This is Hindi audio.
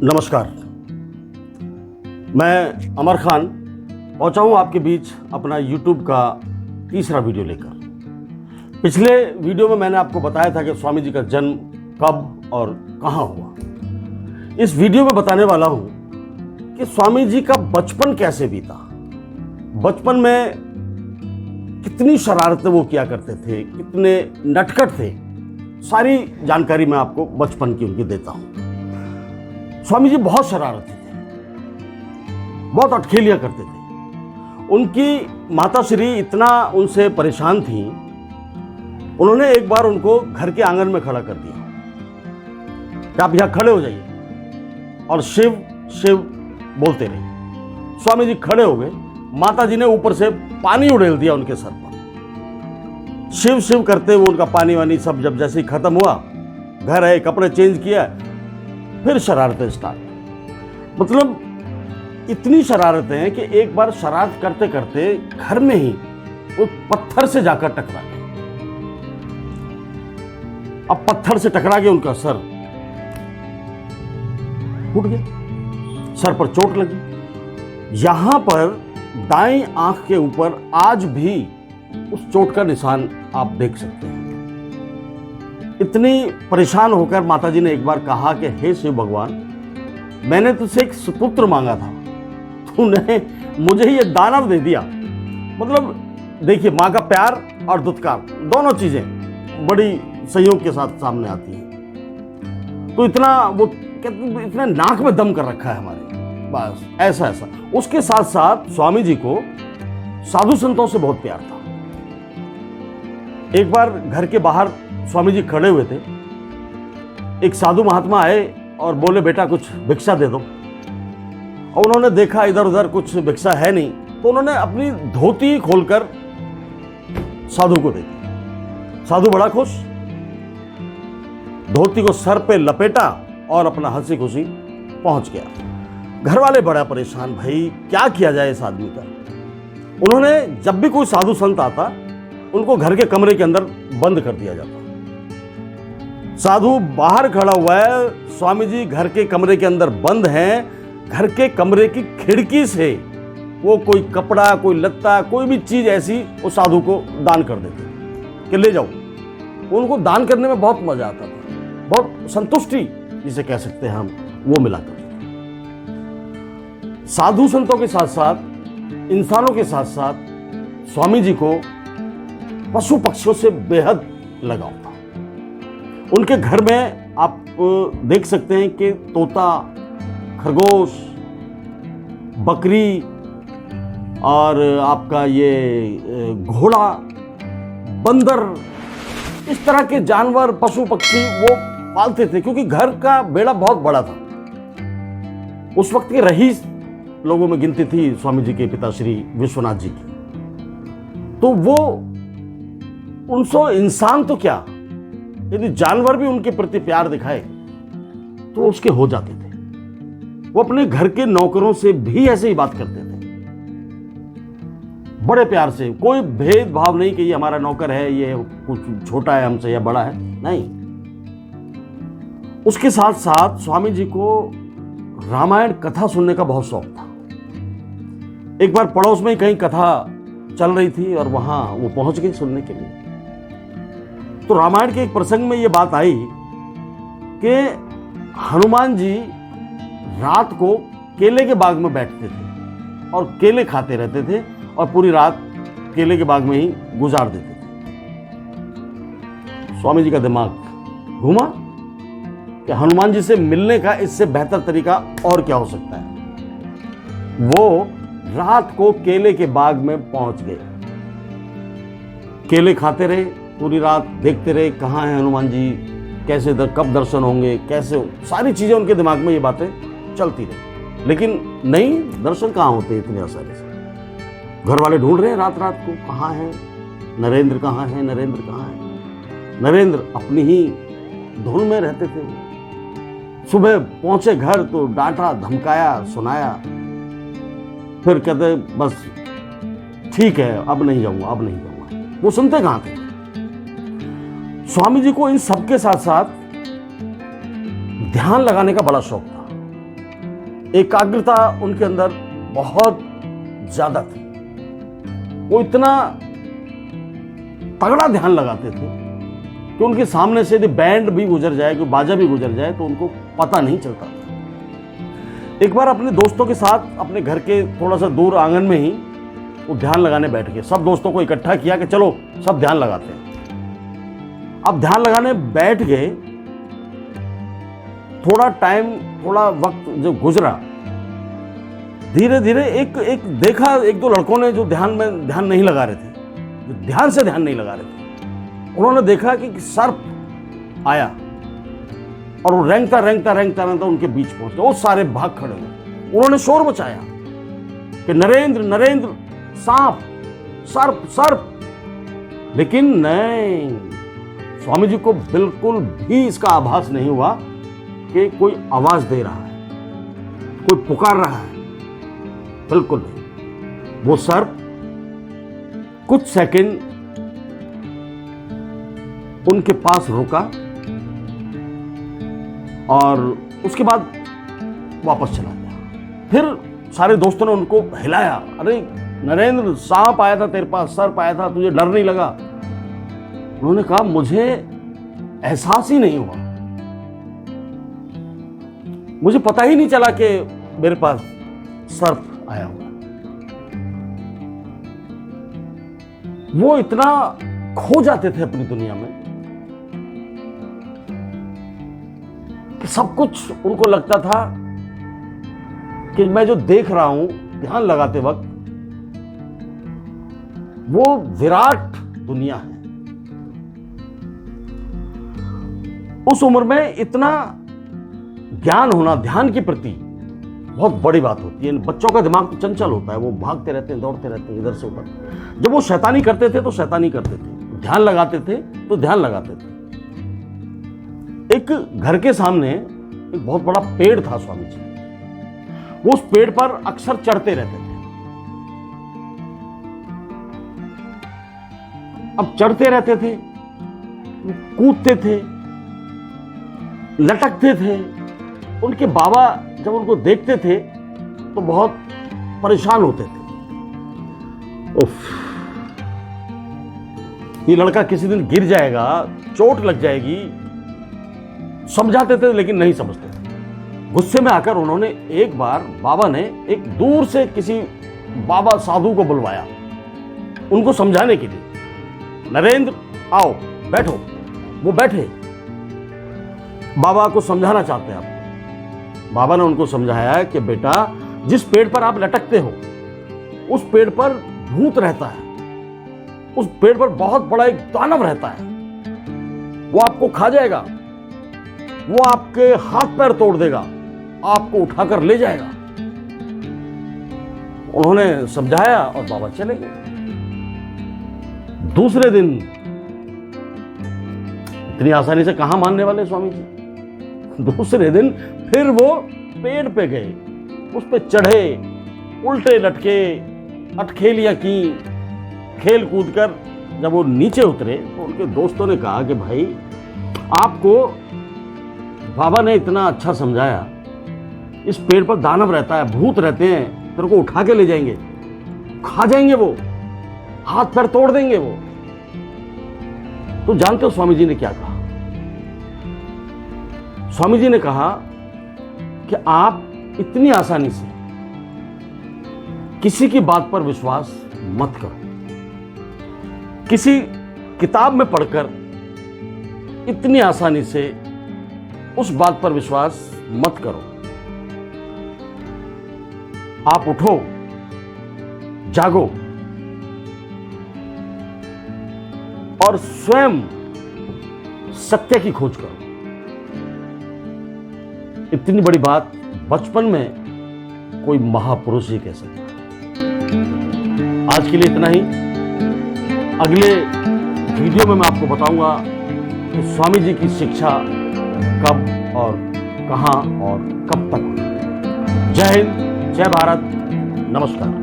नमस्कार। मैं अमर खान पहुंचा हूं आपके बीच अपना YouTube का तीसरा वीडियो लेकर। पिछले वीडियो में मैंने आपको बताया था कि स्वामी जी का जन्म कब और कहां हुआ। इस वीडियो में बताने वाला हूं कि स्वामी जी का बचपन कैसे बीता, बचपन में कितनी शरारतें वो किया करते थे, कितने नटखट थे, सारी जानकारी मैं आपको बचपन की उनकी देता हूं। स्वामी जी बहुत शरारती थे, बहुत अटखेलियां करते थे। उनकी माताश्री इतना उनसे परेशान थी, उन्होंने एक बार उनको घर के आंगन में खड़ा कर दिया कि आप यहां खड़े हो जाइए और शिव शिव बोलते रहे। स्वामी जी खड़े हो गए, माता जी ने ऊपर से पानी उड़ेल दिया उनके सर पर। शिव शिव करते हुए उनका पानी वानी सब जब जैसे ही खत्म हुआ, घर आए, कपड़े चेंज किया, फिर शरारतें स्टार्ट। मतलब इतनी शरारतें हैं कि एक बार शरारत करते करते घर में ही वो पत्थर से जाकर टकरा गए। अब पत्थर से टकरा के उनका सर फूट गया, सर पर चोट लगी। यहां पर दाईं आंख के ऊपर आज भी उस चोट का निशान आप देख सकते हैं। इतनी परेशान होकर माताजी ने एक बार कहा कि हे शिव भगवान, मैंने तुझसे एक सुपुत्र मांगा था, तूने मुझे ये दानव दे दिया। मतलब देखिए, माँ का प्यार और दुत्कार दोनों चीजें बड़ी संयोग के साथ सामने आती हैं। तो इतना वो कहते इतने नाक में दम कर रखा है हमारे, बस ऐसा ऐसा। उसके साथ साथ स्वामी जी को साधु संतों से बहुत प्यार था। एक बार घर के बाहर स्वामी जी खड़े हुए थे, एक साधु महात्मा आए और बोले, बेटा कुछ भिक्षा दे दो। और उन्होंने देखा इधर उधर कुछ भिक्षा है नहीं, तो उन्होंने अपनी धोती खोलकर साधु को दे दी। साधु बड़ा खुश, धोती को सर पे लपेटा और अपना हंसी खुशी पहुंच गया। घर वाले बड़ा परेशान, भाई क्या किया जाए इस आदमी का। उन्होंने जब भी कोई साधु संत आता, उनको घर के कमरे के अंदर बंद कर दिया जाता। साधु बाहर खड़ा हुआ है, स्वामी जी घर के कमरे के अंदर बंद हैं। घर के कमरे की खिड़की से वो कोई कपड़ा, कोई लत्ता, कोई भी चीज ऐसी वो साधु को दान कर देते कि ले जाओ। उनको दान करने में बहुत मजा आता था, बहुत संतुष्टि जिसे कह सकते हैं हम, वो मिला करती थी। साधु संतों के साथ साथ, इंसानों के साथ साथ स्वामी जी को पशु पक्षियों से बेहद लगाव था। उनके घर में आप देख सकते हैं कि तोता, खरगोश, बकरी और आपका ये घोड़ा, बंदर, इस तरह के जानवर, पशु पक्षी वो पालते थे, क्योंकि घर का बेड़ा बहुत बड़ा था। उस वक्त के रईस लोगों में गिनती थी स्वामी जी के पिताश्री विश्वनाथ जी की। तो वो उनसे इंसान तो क्या, यदि जानवर भी उनके प्रति प्यार दिखाए तो उसके हो जाते थे। वो अपने घर के नौकरों से भी ऐसे ही बात करते थे, बड़े प्यार से। कोई भेदभाव नहीं कि ये हमारा नौकर है, ये कुछ छोटा है हमसे या बड़ा है, नहीं। उसके साथ साथ स्वामी जी को रामायण कथा सुनने का बहुत शौक था। एक बार पड़ोस में ही कहीं कथा चल रही थी और वहां वो पहुंच गई सुनने के लिए। तो रामायण के एक प्रसंग में ये बात आई कि हनुमान जी रात को केले के बाग में बैठते थे और केले खाते रहते थे और पूरी रात केले के बाग में ही गुजार देते थे। स्वामी जी का दिमाग घूमा कि हनुमान जी से मिलने का इससे बेहतर तरीका और क्या हो सकता है। वो रात को केले के बाग में पहुंच गए, केले खाते रहे, पूरी रात देखते रहे कहाँ हैं हनुमान जी, कैसे कब दर्शन होंगे, कैसे, सारी चीजें उनके दिमाग में ये बातें चलती रही। लेकिन नहीं, दर्शन कहाँ होते इतने आसानी से। घर वाले ढूंढ रहे हैं रात रात को, कहाँ है नरेंद्र, कहाँ है नरेंद्र, कहाँ है नरेंद्र। अपनी ही धुन में रहते थे। सुबह पहुंचे घर तो डांटा, धमकाया, सुनाया, फिर कहते बस ठीक है, अब नहीं जाऊंगा, अब नहीं जाऊंगा। वो सुनते कहाँ थे। स्वामी जी को इन सब के साथ साथ ध्यान लगाने का बड़ा शौक था। एकाग्रता उनके अंदर बहुत ज्यादा थी। वो इतना तगड़ा ध्यान लगाते थे कि उनके सामने से यदि बैंड भी गुजर जाए, कोई बाजा भी गुजर जाए तो उनको पता नहीं चलता था। एक बार अपने दोस्तों के साथ अपने घर के थोड़ा सा दूर आंगन में ही वो ध्यान लगाने बैठ गए। सब दोस्तों को इकट्ठा किया कि चलो सब ध्यान लगाते हैं। अब ध्यान लगाने बैठ गए। थोड़ा टाइम, थोड़ा वक्त जो गुजरा, धीरे धीरे एक देखा, एक दो लड़कों ने जो ध्यान नहीं लगा रहे थे, जो ध्यान से ध्यान नहीं लगा रहे थे, उन्होंने देखा कि सर्प आया और वो रेंगता उनके बीच पहुंच गया। वो सारे भाग खड़े हुए। उन्होंने शोर मचाया कि नरेंद्र, सांप, सर्प। लेकिन नहीं, स्वामी जी को बिल्कुल भी इसका आभास नहीं हुआ कि कोई आवाज दे रहा है, कोई पुकार रहा है। बिल्कुल नहीं। वो सर्प कुछ सेकंड उनके पास रुका और उसके बाद वापस चला गया। फिर सारे दोस्तों ने उनको हिलाया, अरे नरेंद्र, सांप आया था तेरे पास, सर्प आया था, तुझे डर नहीं लगा? उन्होंने कहा मुझे एहसास ही नहीं हुआ, मुझे पता ही नहीं चला कि मेरे पास सर्प आया हुआ। वो इतना खो जाते थे अपनी दुनिया में कि सब कुछ उनको लगता था कि मैं जो देख रहा हूं ध्यान लगाते वक्त, वो विराट दुनिया है। उस उम्र में इतना ज्ञान होना ध्यान के प्रति बहुत बड़ी बात होती है। बच्चों का दिमाग तो चंचल होता है, वो भागते रहते हैं, दौड़ते रहते हैं इधर से उधर। जब वो शैतानी करते थे तो शैतानी करते थे, ध्यान लगाते थे तो ध्यान लगाते थे। एक घर के सामने एक बहुत बड़ा पेड़ था स्वामी जी। वो उस पेड़ पर अक्सर चढ़ते रहते थे। अब चढ़ते रहते थे, कूदते थे, लटकते थे। उनके बाबा जब उनको देखते थे तो बहुत परेशान होते थे। उफ, ये लड़का किसी दिन गिर जाएगा, चोट लग जाएगी। समझाते थे लेकिन नहीं समझते थे। गुस्से में आकर उन्होंने एक बार, बाबा ने एक दूर से किसी बाबा साधु को बुलवाया उनको समझाने के लिए। नरेंद्र, आओ बैठो। वो बैठे। बाबा को समझाना चाहते हैं आप। बाबा ने उनको समझाया कि बेटा, जिस पेड़ पर आप लटकते हो उस पेड़ पर भूत रहता है, उस पेड़ पर बहुत बड़ा एक दानव रहता है। वो आपको खा जाएगा, वो आपके हाथ पैर तोड़ देगा, आपको उठाकर ले जाएगा। उन्होंने समझाया और बाबा चले गए। दूसरे दिन, इतनी आसानी से कहां मानने वाले स्वामी जी। दूसरे दिन फिर वो पेड़ पे गए, उस पे चढ़े, उल्टे लटके, अटखेलियां की, खेल कूद कर जब वो नीचे उतरे तो उनके दोस्तों ने कहा कि भाई, आपको बाबा ने इतना अच्छा समझाया, इस पेड़ पर दानव रहता है, भूत रहते हैं, तेरे को उठा के ले जाएंगे, खा जाएंगे, वो हाथ पैर तोड़ देंगे वो। तो जानते हो स्वामी जी ने क्या कहा? स्वामी जी ने कहा कि आप इतनी आसानी से किसी की बात पर विश्वास मत करो। किसी किताब में पढ़कर इतनी आसानी से उस बात पर विश्वास मत करो। आप उठो, जागो और स्वयं सत्य की खोज करो। इतनी बड़ी बात बचपन में कोई महापुरुष ही कह सकता है। आज के लिए इतना ही। अगले वीडियो में मैं आपको बताऊंगा कि स्वामी जी की शिक्षा कब और कहां और कब तक हुई। जय हिंद, जय भारत, नमस्कार।